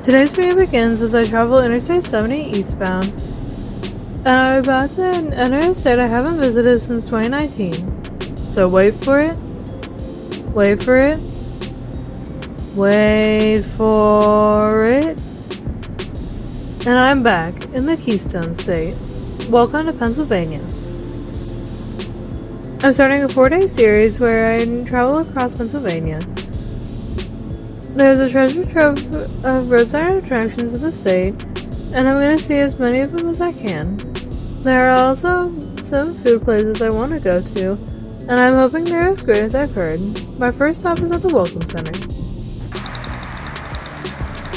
Today's video begins as I travel Interstate 70 eastbound, and I'm about to enter a state I haven't visited since 2019. So wait for it, wait for it, wait for it, and I'm back in the Keystone State. Welcome to Pennsylvania. I'm starting a 4-day series where I travel across Pennsylvania. There's a treasure trove of roadside attractions in the state, and I'm going to see as many of them as I can. There are also some food places I want to go to, and I'm hoping they're as great as I've heard. My first stop is at the Welcome Center.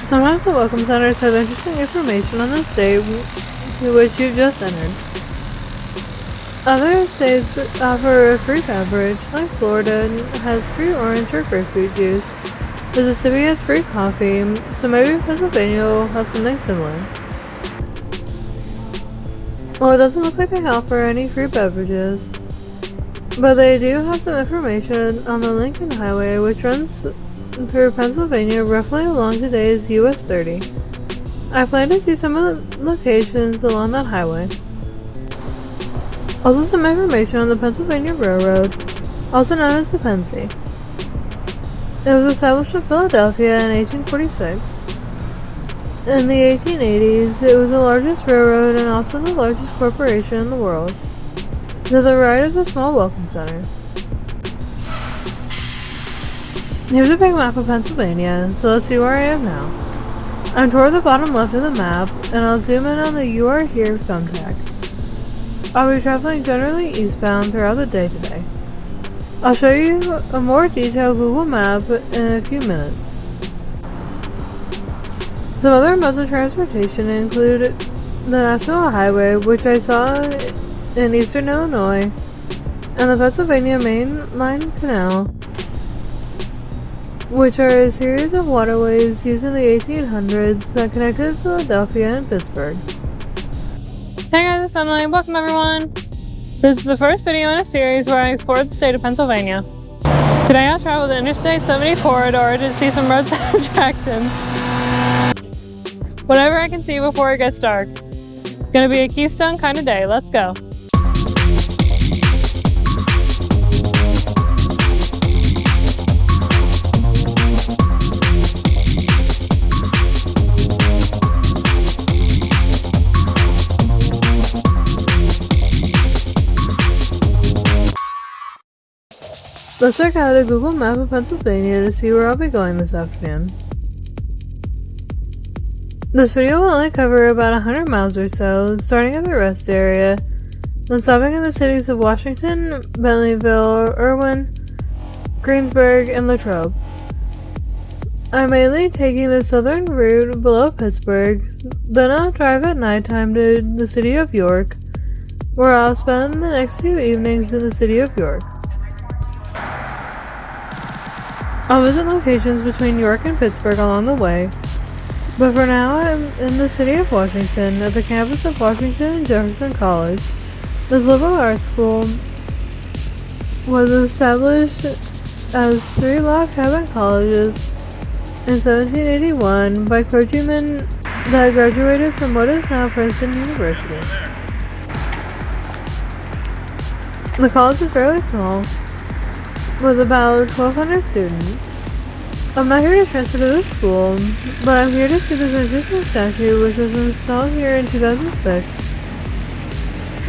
Sometimes the Welcome Centers have interesting information on the state to which you've just entered. Other states offer a free beverage, like Florida has free orange or grapefruit juice. Mississippi has free coffee, so maybe Pennsylvania will have something similar. Well, it doesn't look like they offer any free beverages, but they do have some information on the Lincoln Highway, which runs through Pennsylvania roughly along today's US 30. I plan to see some of the locations along that highway. Also some information on the Pennsylvania Railroad, also known as the Pennsy. It was established in Philadelphia in 1846. In the 1880s, it was the largest railroad and also the largest corporation in the world. To the right is a small welcome center. Here's a big map of Pennsylvania, so let's see where I am now. I'm toward the bottom left of the map, and I'll zoom in on the "You Are Here" thumbtack. I'll be traveling generally eastbound throughout the day today. I'll show you a more detailed Google map in a few minutes. Some other modes of transportation include the National Highway, which I saw in eastern Illinois, and the Pennsylvania Main Line Canal, which are a series of waterways used in the 1800s that connected Philadelphia and Pittsburgh. Hey guys, it's Emily. Welcome everyone. This is the first video in a series where I explore the state of Pennsylvania. Today I'll travel the Interstate 70 corridor to see some roadside attractions. Whatever I can see before it gets dark. Gonna be a Keystone kind of day. Let's go. Let's check out a Google map of Pennsylvania to see where I'll be going this afternoon. This video will only cover about 100 miles or so, starting at the rest area, then stopping in the cities of Washington, Bentleyville, Irwin, Greensburg, and Latrobe. I'm mainly taking the southern route below Pittsburgh, then I'll drive at nighttime to the city of York, where I'll spend the next 2 evenings in the city of York. I'll visit locations between York and Pittsburgh along the way, but for now I'm in the city of Washington at the campus of Washington Jefferson College. This liberal arts school was established as 3 log cabin colleges in 1781 by clergymen that graduated from what is now Princeton University. The college is fairly small, with about 1,200 students. I'm not here to transfer to this school, but I'm here to see this interesting statue which was installed here in 2006.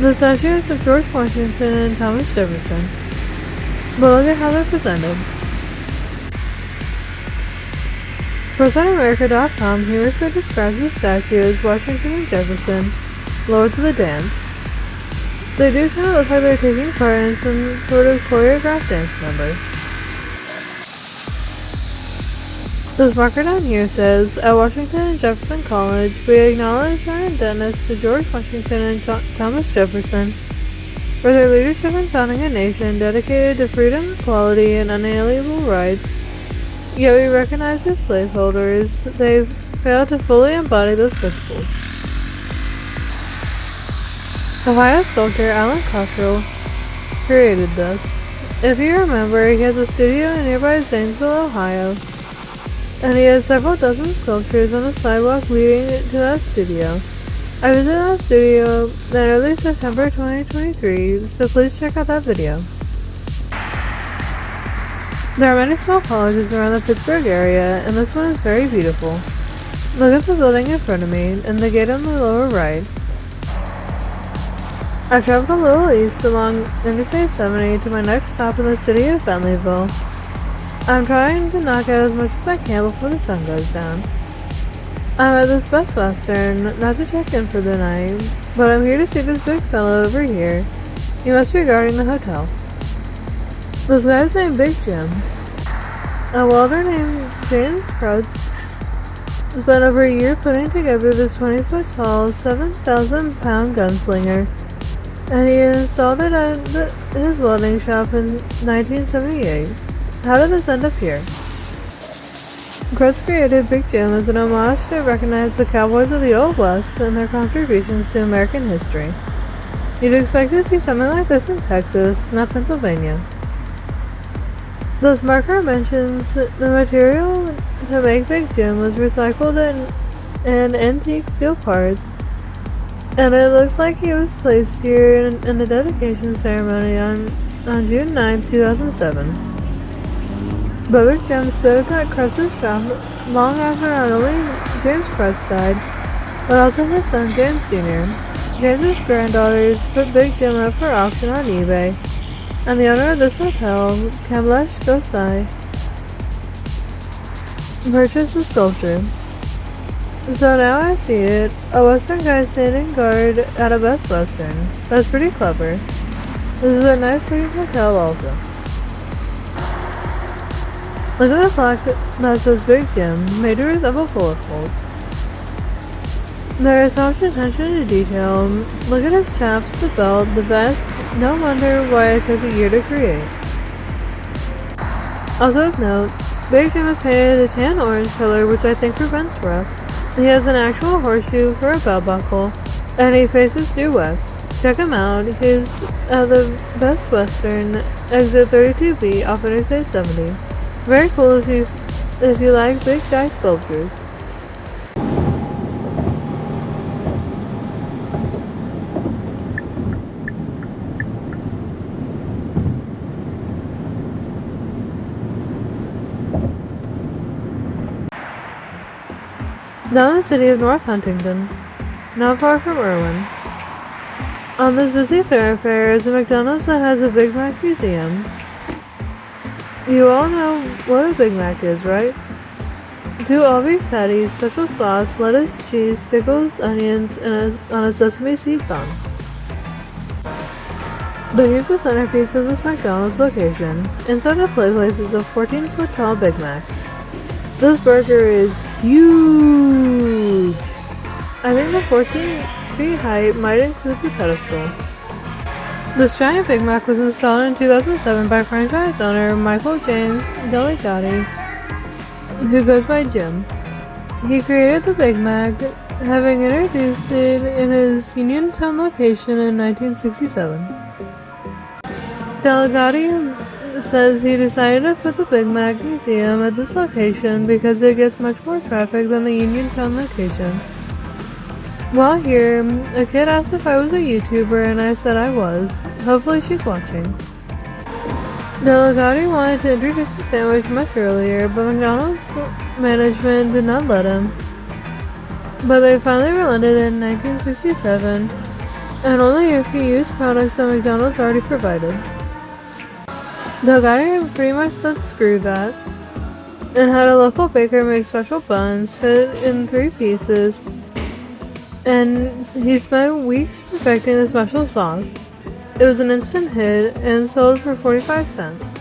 The statues of George Washington and Thomas Jefferson. But look at how they're presented. ProSideAmerica.com humorously describes the statue as Washington and Jefferson, Lords of the Dance. They do kind of look like they're taking part in some sort of choreographed dance number. This marker down here says, "At Washington and Jefferson College, we acknowledge our indebtedness to George Washington and Thomas Jefferson for their leadership in founding a nation dedicated to freedom, equality, and unalienable rights. Yet we recognize as slaveholders, they've failed to fully embody those principles." Ohio sculptor Alan Cottrell created this. If you remember, he has a studio in nearby Zanesville, Ohio. and he has several dozen sculptures on the sidewalk leading to that studio. I visited that studio in early September 2023, so please check out that video. There are many small colleges around the Pittsburgh area, and this one is very beautiful. Look at the building in front of me, and the gate on the lower right. I've traveled a little east along Interstate 70 to my next stop in the city of Bentleyville. I'm trying to knock out as much as I can before the sun goes down. I'm at this Best Western, not to check in for the night, but I'm here to see this big fellow over here. He must be guarding the hotel. This guy's named Big Jim. A welder named James Krutz spent over a year putting together this 20-foot tall, 7,000-pound gunslinger, and he installed it at his welding shop in 1978. How did this end up here? Krutz created Big Jim as an homage to recognize the cowboys of the Old West and their contributions to American history. You'd expect to see something like this in Texas, not Pennsylvania. This marker mentions the material to make Big Jim was recycled in antique steel parts, and it looks like he was placed here in the dedication ceremony on June 9, 2007. But Big Jim stood at Krutz's shop long after not only James Krutz died, but also his son James Jr. James's granddaughters put Big Jim up for auction on eBay, and the owner of this hotel, Kamlesh Gosai, purchased the sculpture. So now I see it, a Western guy standing guard at a Best Western. That's pretty clever. This is a nice looking hotel also. Look at the plaque that says Big Jim, made to resemble bullet holes. There is so much attention to detail. Look at his chaps, the belt, the vest. No wonder why it took a year to create. Also of note, Big Jim is painted a tan orange color, which I think prevents rust. He has an actual horseshoe for a belt buckle, and he faces due west. Check him out. He's at the Best Western, exit 32B off Interstate 70. Very cool if you like big guy sculptures. Down in the city of North Huntington, not far from Irwin. On this busy thoroughfare is a McDonald's that has a Big Mac museum. You all know what a Big Mac is, right? 2 all-beef patties, special sauce, lettuce, cheese, pickles, onions, and on a sesame seed bun. But here's the centerpiece of this McDonald's location. Inside the place is a 14-foot tall Big Mac. This burger is huge! I think the 14 feet height might include the pedestal. This giant Big Mac was installed in 2007 by franchise owner Michael James Delegati, who goes by Jim. He created the Big Mac, having introduced it in his Uniontown location in 1967. Delegati says he decided to put the Big Mac Museum at this location because it gets much more traffic than the Uniontown location. While here, a kid asked if I was a YouTuber and I said I was. Hopefully she's watching. Delegati wanted to introduce the sandwich much earlier, but McDonald's management did not let him. But they finally relented in 1967, and only if he used products that McDonald's already provided. Delegati pretty much said screw that, and had a local baker make special buns cut in 3 pieces, and he spent weeks perfecting the special sauce. It was an instant hit and sold for 45 cents.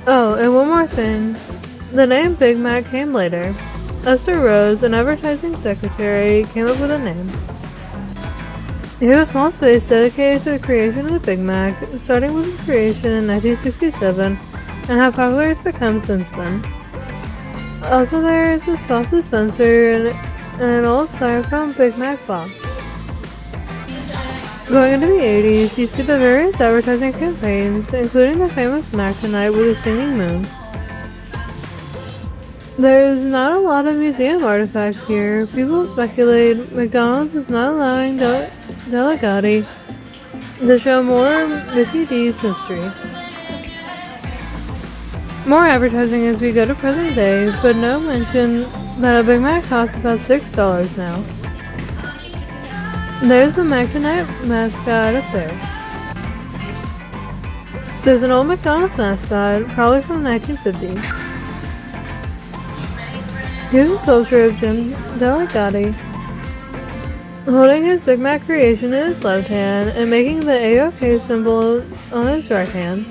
Oh, and one more thing. The name Big Mac came later. Esther Rose, an advertising secretary, came up with a name. Here's a small space dedicated to the creation of the Big Mac, starting with its creation in 1967, and how popular it's become since then. Also there is a sauce dispenser and an old styrofoam Big Mac box. Going into the 80s, you see the various advertising campaigns, including the famous Mac Tonight with a singing moon. There's not a lot of museum artifacts here. People speculate McDonald's is not allowing delegati to show more Mickey D's history. More advertising as we go to present day, but no mention that a Big Mac costs about $6 now. There's the Mackinac mascot up there. There's an old McDonald's mascot, probably from the 1950s. Here's a sculpture of Jim Delicati, holding his Big Mac creation in his left hand and making the A-OK symbol on his right hand.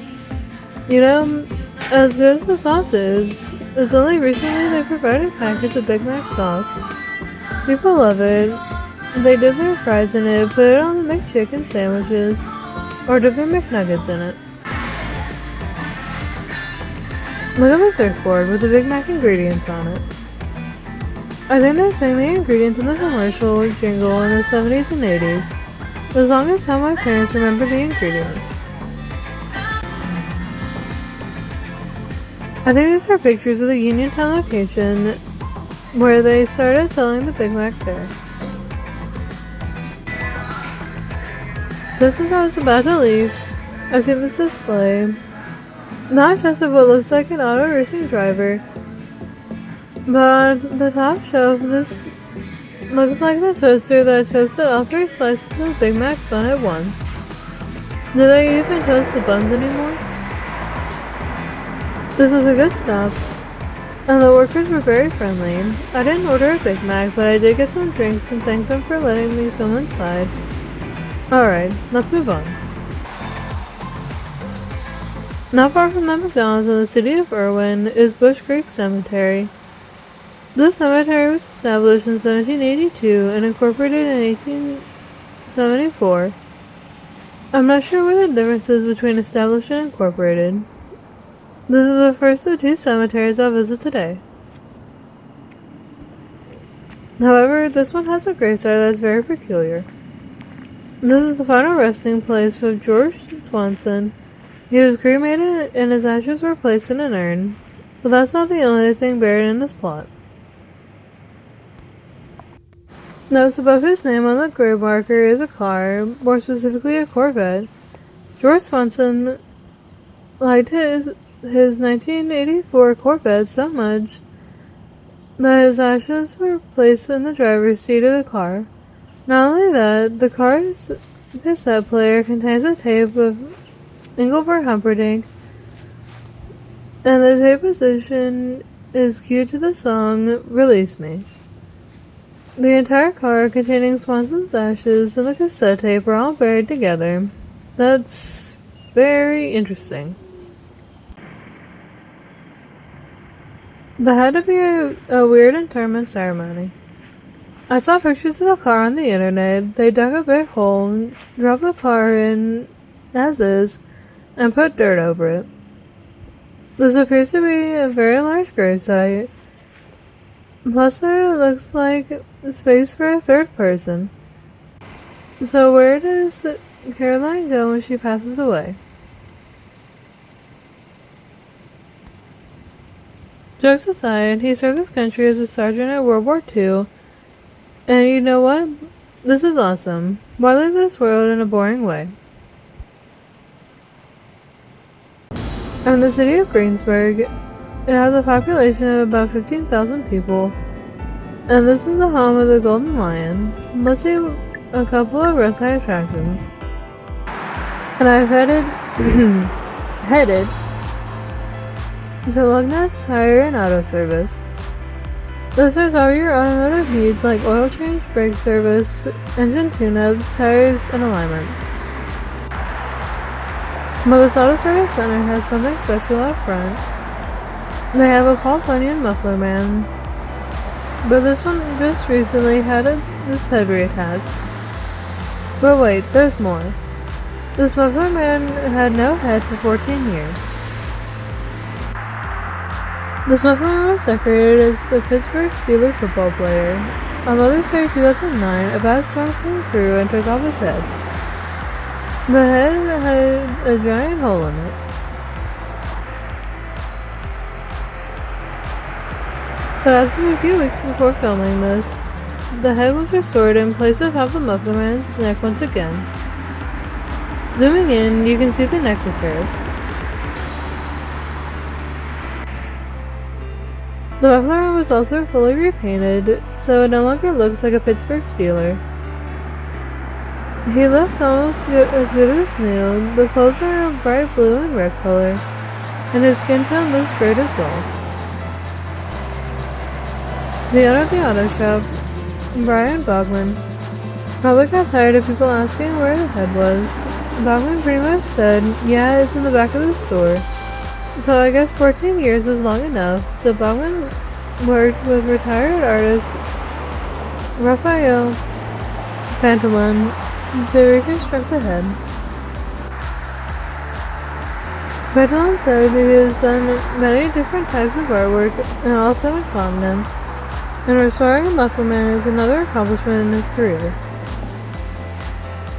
You know, as good as the sauce is, it's only recently they provided packets of Big Mac sauce. People love it. They dip their fries in it, put it on the McChicken sandwiches, or dip their McNuggets in it. Look at the surfboard with the Big Mac ingredients on it. I think they sang the ingredients in the commercial jingle in the 70s and 80s. The song is how my parents remember the ingredients. I think these are pictures of the Uniontown location where they started selling the Big Mac there. Just as I was about to leave, I see this display, not just of what looks like an auto racing driver, but on the top shelf, this looks like the toaster that toasted all 3 slices of Big Mac bun at once. Do they even toast the buns anymore? This was a good stop, and the workers were very friendly. I didn't order a Big Mac, but I did get some drinks and thanked them for letting me film inside. Alright, let's move on. Not far from the McDonald's in the city of Irwin is Bush Creek Cemetery. This cemetery was established in 1782 and incorporated in 1874. I'm not sure what the difference is between established and incorporated. This is the first of 2 cemeteries I'll visit today. However, this one has a gravesite that is very peculiar. This is the final resting place of George Swanson. He was cremated and his ashes were placed in an urn, but that's not the only thing buried in this plot. Notice above his name on the grave marker is a car, more specifically a Corvette. George Swanson liked his 1984 Corvette so much that his ashes were placed in the driver's seat of the car. Not only that, the car's cassette player contains a tape of Engelbert Humperdinck, and the tape position is cued to the song Release Me. The entire car containing Swanson's ashes and the cassette tape are all buried together. That's very interesting. That had to be a weird interment ceremony. I saw pictures of the car on the internet. They dug a big hole, dropped the car in as is, and put dirt over it. This appears to be a very large gravesite. Plus there looks like space for a 3rd person. So where does Caroline go when she passes away? Jokes aside, he served his country as a sergeant at World War II, and you know what? This is awesome. Why live this world in a boring way? In the city of Greensburg, it has a population of about 15,000 people, and this is the home of the Golden Lion. Let's see a couple of roadside attractions. And I've headed to Lugness Tire and Auto Service. This serves all your automotive needs like oil change, brake service, engine tune-ups, tires, and alignments. But this auto service center has something special out front. They have a Paul Bunyan Muffler Man, but this one just recently had its head reattached. But wait, there's more. This Muffler Man had no head for 14 years. This Muffler Man was decorated as the Pittsburgh Steelers football player. On Mother's Day 2009, a bad storm came through and took off his head. The head had a giant hole in it. but as of a few weeks before filming this, the head was restored and placed atop of Muff Man's neck once again. Zooming in, you can see the neck repairs. The muffler was also fully repainted, so it no longer looks like a Pittsburgh Steeler. He looks almost as good as new. The clothes are a bright blue and red color, and his skin tone looks great as well. The owner of the auto shop, Brian Bogman, probably got tired of people asking where the head was. Bogman pretty much said, yeah, it's in the back of the store. So I guess 14 years was long enough, so Bogman worked with retired artist Raphael Pantalon to reconstruct the head. Pantalon said he has done many different types of artwork in all 7 continents, and restoring a Muff Man is another accomplishment in his career.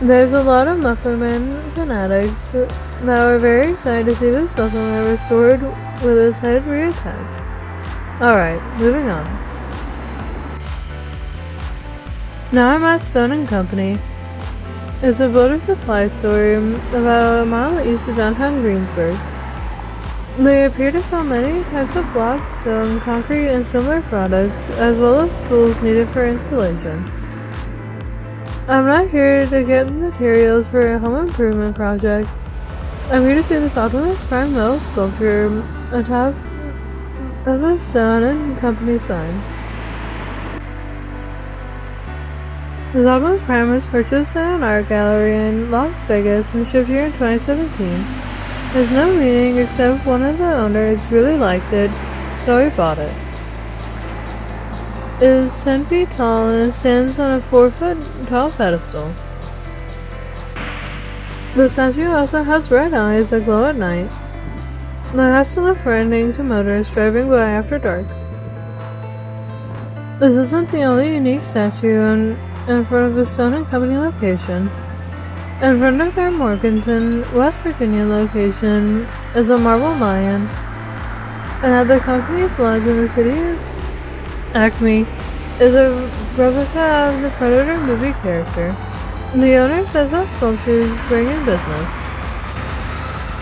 There's a lot of Muff Man fanatics that are very excited to see this Muff Man restored with his head reattached. Alright, moving on. Now I'm at Stone & Company. It's a builder supply store about a mile east of downtown Greensburg. They appear to sell many types of block, stone, concrete, and similar products, as well as tools needed for installation. I'm not here to get materials for a home improvement project. I'm here to see this Optimus Prime metal sculpture atop of the Stone & Company sign. This Optimus Prime was purchased at an art gallery in Las Vegas and shipped here in 2017. There's no meaning except one of the owners really liked it, so he bought it. It is 10 feet tall and it stands on a 4-foot tall pedestal. The statue also has red eyes that glow at night. It has to look threatening to motorists driving by after dark. This isn't the only unique statue in front of the Stone & Company location. In front of their Morganton, West Virginia location is a marble lion, and at the company's lodge in the city of Acme is a replica of the Predator movie character. The owner says that sculptures bring in business.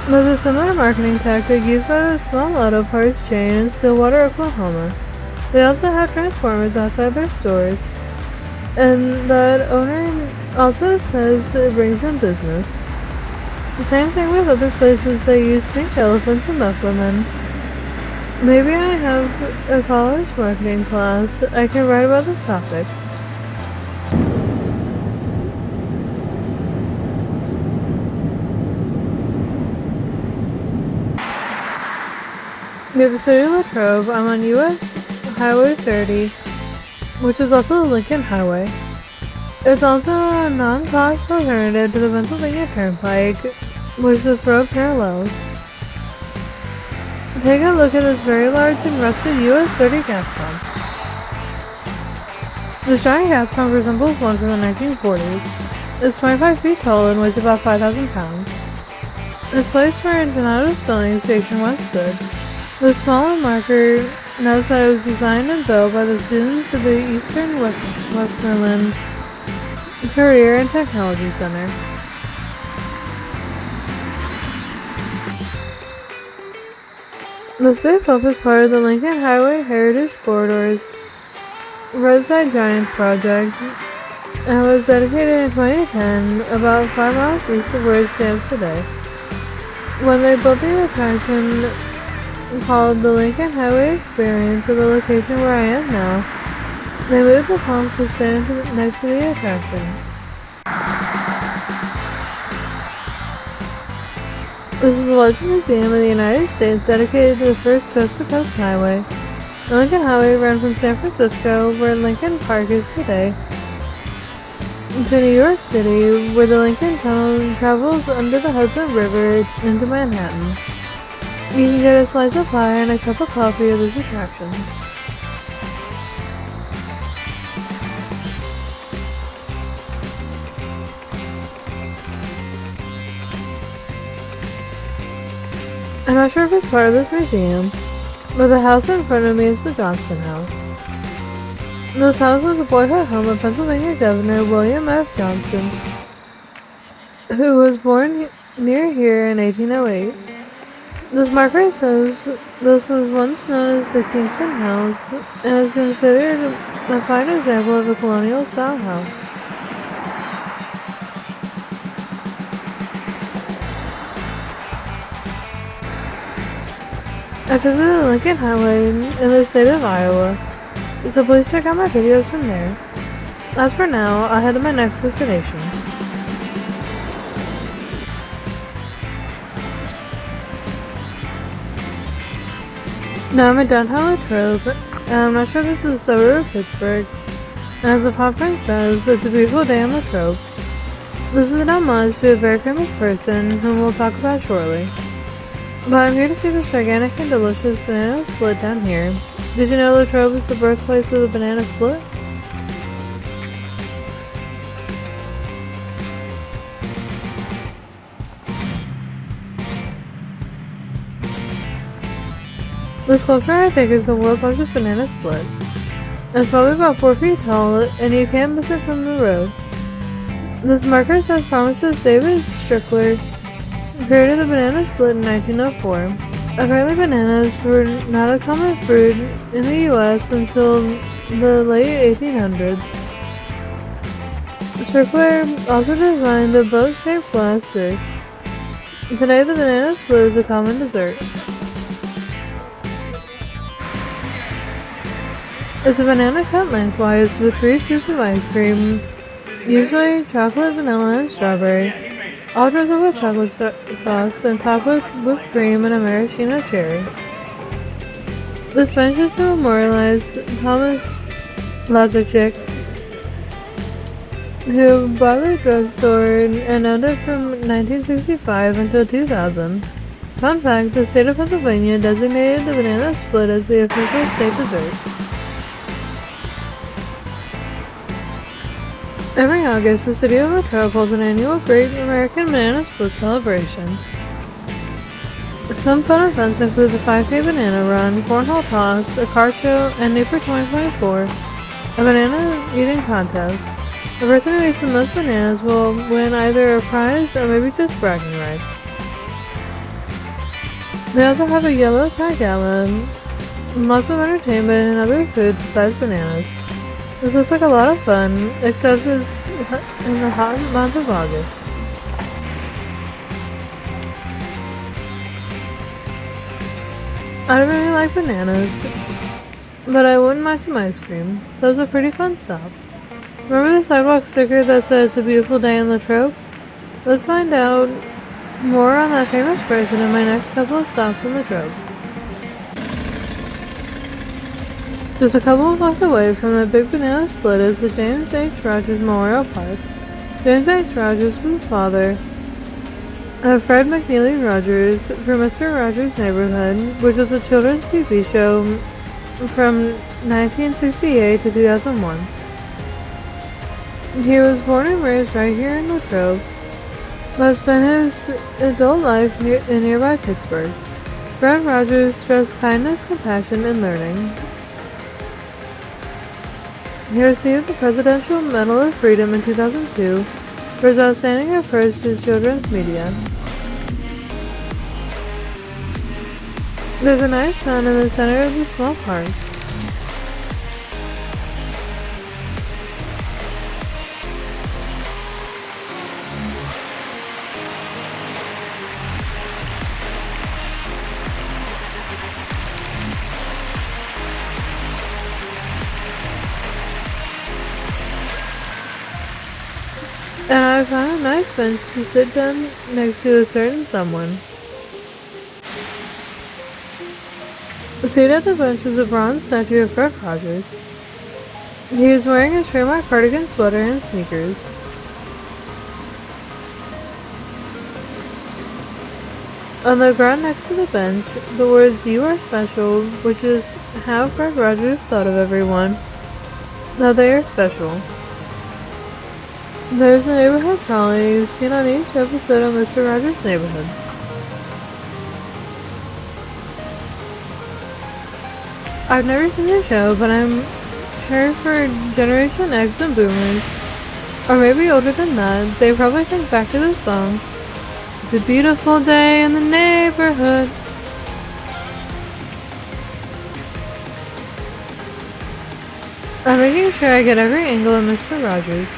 There's a similar marketing tactic used by the small auto parts chain in Stillwater, Oklahoma. They also have Transformers outside their stores, and that owner also says it brings in business. The same thing with other places that use pink elephants and Muff Man. Maybe I have a college marketing class I can write about this topic. Near the city of Latrobe, I'm on US Highway 30, which is also the Lincoln Highway. It's also a non-cost alternative to the Pennsylvania Turnpike, which this road parallels. Take a look at this very large and rusted US 30 gas pump. This giant gas pump resembles one from the 1940s. It's 25 feet tall and weighs about 5,000 pounds. It's placed where Donado's filling station once stood. The smaller marker notes that it was designed and built by the students of the Eastern Westmoreland Career and Technology Center. This big pump is part of the Lincoln Highway Heritage Corridor's Roadside Giants project and was dedicated in 2010, about 5 miles east of where it stands today. When they built the attraction called the Lincoln Highway Experience at the location where I am now, they moved the pump to stand next to the attraction. This is the largest museum in the United States dedicated to the first coast-to-coast highway. The Lincoln Highway ran from San Francisco, where Lincoln Park is today, to New York City, where the Lincoln Tunnel travels under the Hudson River into Manhattan. You can get a slice of pie and a cup of coffee at this attraction. I'm not sure if it's part of this museum, But the house in front of me is the Johnston House. This house was the boyhood home of Pennsylvania Governor William F. Johnston, who was born near here in 1808. This marker says this was once known as the Johnston House and is considered a fine example of a colonial-style house. I visited Lincoln Highway in the state of Iowa, so please check out my videos from there. As for now, I'll head to my next destination. Now I'm in downtown Latrobe, and I'm not sure if this is a suburb of Pittsburgh, and as the pop print says, it's a beautiful day in Latrobe. This is an homage to a very famous person whom we'll talk about shortly. But I'm here to see this gigantic and delicious banana split down here. Did you know Latrobe is the birthplace of the banana split? The sculpture, I think, is the world's largest banana split. It's probably about 4 feet tall, and you can't miss it from the road. This marker says Promises David Strickler created the banana split in 1904. Apparently bananas were not a common fruit in the US until the late 1800s. Strickler also designed the boat-shaped glass dish. Today the banana split is a common dessert. It's a banana cut lengthwise with 3 scoops of ice cream, usually chocolate, vanilla, and strawberry, all drizzled with chocolate sauce and topped with whipped cream and a maraschino cherry. This bench is to memorialize Thomas Lazarchik, who bought the drugstore and owned it from 1965 until 2000. Fun fact, the state of Pennsylvania designated the banana split as the official state dessert. Every August, the city of Latrobe holds an annual Great American Banana Split celebration. Some fun events include the 5K Banana Run, Cornhole Toss, a car show, and Neighbor 2024, a banana eating contest. The person who eats the most bananas will win either a prize or maybe just bragging rights. They also have a yellow tie gala, lots of entertainment and other food besides bananas. This looks like a lot of fun, except it's in the hot month of August. I don't really like bananas, but I wouldn't mind some ice cream. That was a pretty fun stop. Remember the sidewalk sticker that said it's a beautiful day in Latrobe? Let's find out more on that famous person in my next couple of stops in Latrobe. Just a couple of blocks away from the Big Banana Split is the James H. Rogers Memorial Park. James H. Rogers was the father of Fred McNeely Rogers for Mr. Rogers' Neighborhood, which was a children's TV show from 1968 to 2001. He was born and raised right here in Latrobe, but spent his adult life in nearby Pittsburgh. Fred Rogers stressed kindness, compassion, and learning. He received the Presidential Medal of Freedom in 2002 for his outstanding approach to children's media. There's a nice fountain in the center of the small park. And I found a nice bench to sit down next to a certain someone. Seated at the bench was a bronze statue of Fred Rogers. He was wearing his trademark cardigan sweater and sneakers. On the ground next to the bench, the words "You are special," which is how Fred Rogers thought of everyone, that they are special. There's a neighborhood trolley seen on each episode of Mr. Rogers' Neighborhood. I've never seen the show, but I'm sure for Generation X and Boomers, or maybe older than that, they probably think back to this song. It's a beautiful day in the neighborhood. I'm making sure I get every angle of Mr. Rogers.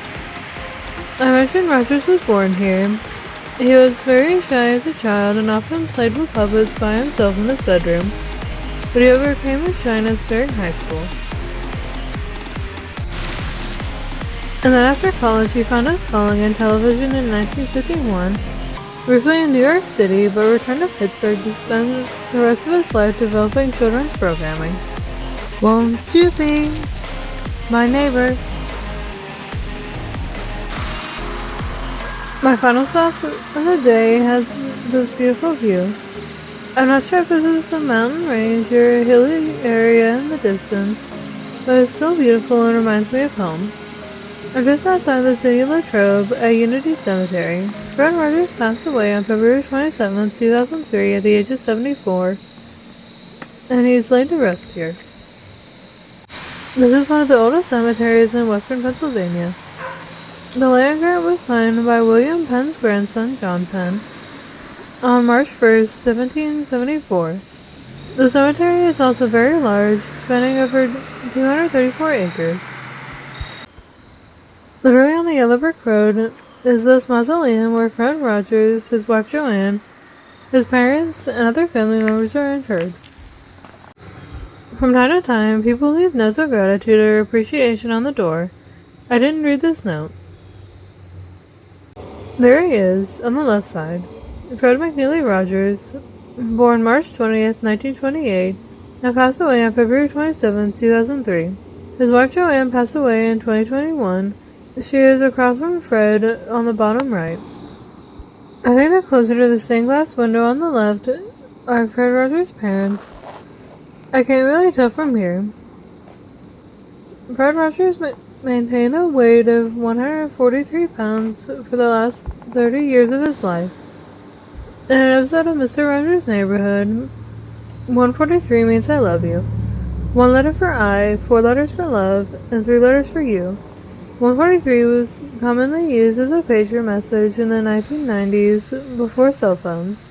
I mentioned Rogers was born here. He was very shy as a child and often played with puppets by himself in his bedroom, but he overcame his shyness during high school. And then after college he found his calling in television in 1951, briefly in New York City, but returned to Pittsburgh to spend the rest of his life developing children's programming. Won't you be my neighbor? My final stop of the day has this beautiful view. I'm not sure if this is a mountain range or a hilly area in the distance, but it's so beautiful and reminds me of home. I'm just outside the city of Latrobe at Unity Cemetery. Fred Rogers passed away on February 27, 2003 at the age of 74, and he's laid to rest here. This is one of the oldest cemeteries in western Pennsylvania. The land grant was signed by William Penn's grandson, John Penn, on March 1st, 1774. The cemetery is also very large, spanning over 234 acres. Literally on the yellow brick road is this mausoleum where Fred Rogers, his wife Joanne, his parents, and other family members are interred. From time to time, people leave notes of gratitude or appreciation on the door. I didn't read this note. There he is, on the left side. Fred McNeely Rogers, born March 20th, 1928, and passed away on February 27, 2003. His wife Joanne passed away in 2021. She is across from Fred on the bottom right. I think that closer to the stained glass window on the left are Fred Rogers' parents. I can't really tell from here. Fred Rogers maintained a weight of 143 pounds for the last 30 years of his life. In an episode of Mr. Rogers' Neighborhood, 143 means I love you. 1 letter for I, 4 letters for love, and 3 letters for you. 143 was commonly used as a pager message in the 1990s before cell phones.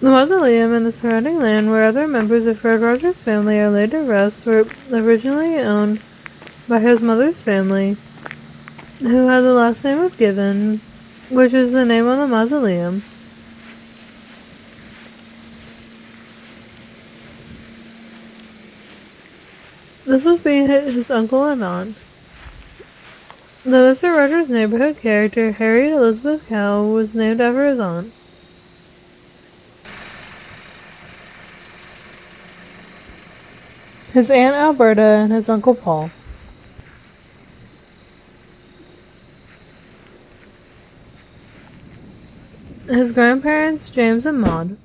The mausoleum and the surrounding land where other members of Fred Rogers' family are laid to rest were originally owned by his mother's family, who had the last name of Given, which is the name on the mausoleum. This would be his uncle and aunt. The Mr. Rogers' Neighborhood character Harriet Elizabeth Cow was named after his aunt. His Aunt Alberta and his Uncle Paul. His grandparents James and Maud.